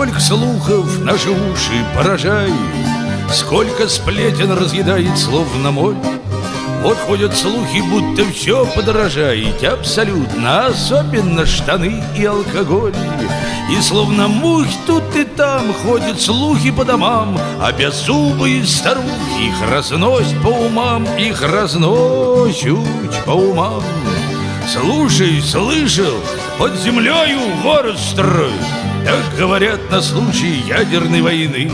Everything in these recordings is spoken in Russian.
сколько слухов наши уши поражает, сколько сплетен разъедает словно моль. Вот ходят слухи, будто все подорожает абсолютно, особенно штаны и алкоголь. И словно мухи тут и там ходят слухи по домам, а беззубые старухи их разносят по умам, их разносят по умам. Слушай, слышал, под землею город строят, так говорят на случай ядерной войны.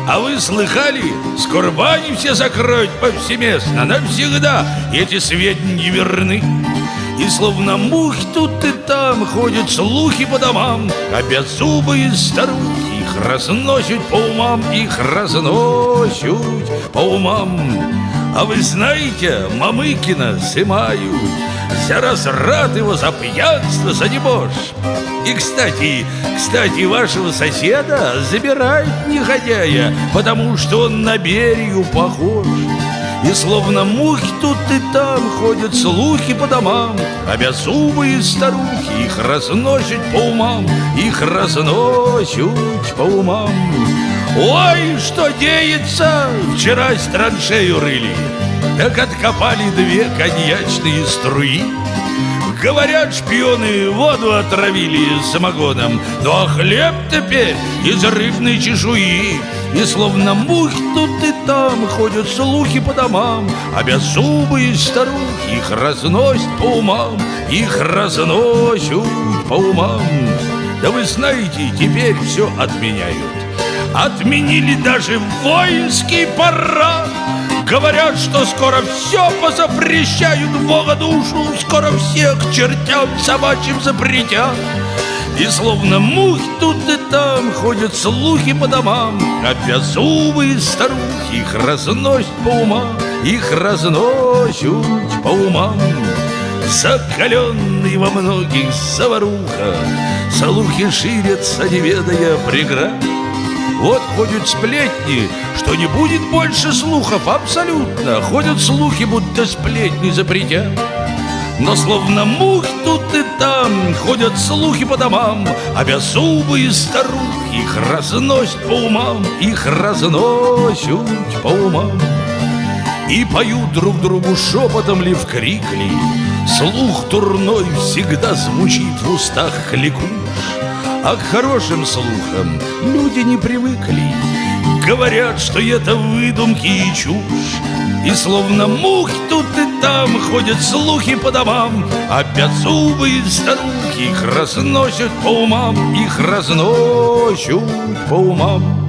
А вы слыхали, скоро бани все закроют повсеместно, навсегда, и эти сведения верны. И словно мухи тут и там ходят слухи по домам, а беззубые старухи их разносят по умам, их разносят по умам. А вы знаете, Мамыкина сымают за разврат его, за пьянство, за дебош. И, кстати, вашего соседа забирают негодяя, потому что он на Берию похож. И словно мухи тут и там ходят слухи по домам, а беззубые старухи их разносят по умам, их разносят по умам. Ой, что деется! Вчера с траншею рыли, так откопали 2 коньячные струи. Говорят, шпионы воду отравили самогоном, ну а хлеб теперь из рыбной чешуи. И словно мухи тут и там ходят слухи по домам, а беззубые старухи их разносят по умам, их разносят по умам. Да вы знаете, теперь все отменяют. Отменили даже воинский парад. Говорят, что скоро все позапрещают, Бога душу скоро всех чертям собачьим запретят. И словно мухи тут и там ходят слухи по домам, а беззубые старухи их разносят по умам, их разносят по умам. Закаленный во многих заваруха, слухи ширятся, не ведая преград. Вот ходят сплетни, что не будет больше слухов абсолютно. Ходят слухи, будто сплетни запретят. Но словно мухи тут и там ходят слухи по домам, а беззубые старухи их разносят по умам, их разносят по умам. И поют друг другу шепотом ли вкрик ли, слух дурной всегда звучит в устах кликуш. А к хорошим слухам люди не привыкли, говорят, что это выдумки и чушь. И словно мухи тут и там ходят слухи по домам, а беззубые старухи их разносят по умам, их разносят по умам.